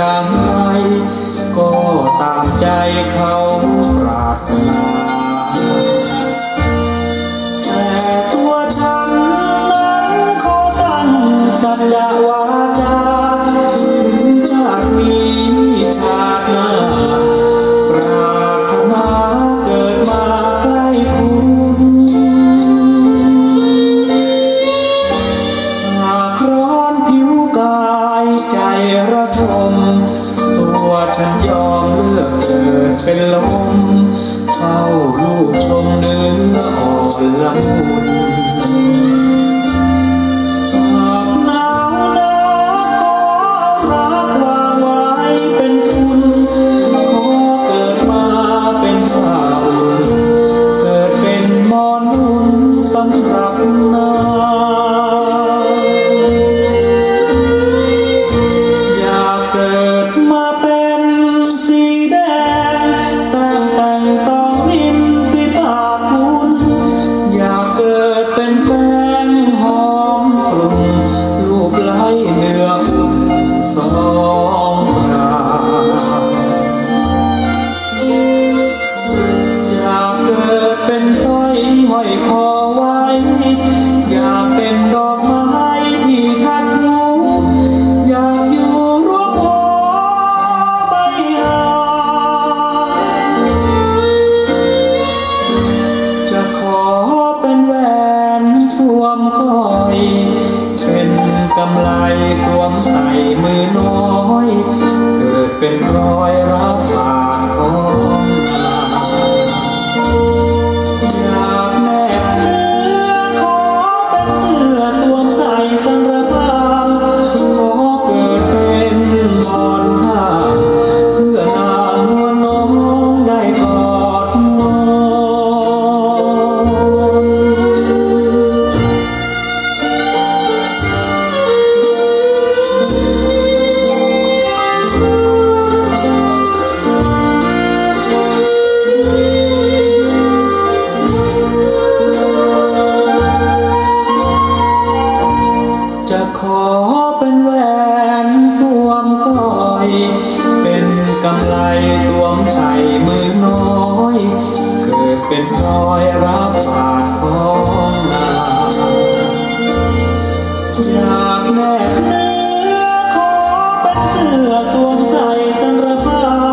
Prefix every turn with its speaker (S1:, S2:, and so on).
S1: อย่างไรก็ตามใจเขาปรารถนาแต่ตัวฉันนั้นขอตั้งสัจจะวาจาถึงชาตินี้ชาติหน้าปรารถนาเกิดมาใกล้คุณหากร้อนผิวกายใจระทมตัวฉันยอมเลือกเกิดเป็นลมเฝ้าลูกชมเนื้ออ่อนละมุนหากหนาวนักขอรักวางไว้เป็นทุนขอเกิดมาเป็นผ้าอุ่นเกิดเป็นหมอนนุ่นสำหรับนาอยากเกิดมาเป็นสีแดงแต่งสองนิ้มฝีปากคุณอยากเกิดเป็นแป้งหอมกลุ่นรูปไล้เนื้ออุ่นสองราอยากเกิดเป็นสร้อยห้อยคอไว้อยากเป็นดอกไม้ที่ทัดหูอยากอยู่ร่วมโอใบหาจะขอเป็นแหวนสวมก้อยเป็นกำไลสวมใส่มือน้อยเกิดเป็นรอยรักผ่านของนาอยากแนบเนื้อขอเป็นเสื้อสวมใส่สังระพางขอเกิดเป็นหมอนข้างเพื่อนางนวลน้องได้กอดนอนจะขอเป็นแหวนสวมก้อยเป็นกำไลสวมใส่มือน้อยเกิดเป็นรอยรักผ่านของนาอยากแนบเนื้อขอเป็นเสื้อสวมใส่สังระพาง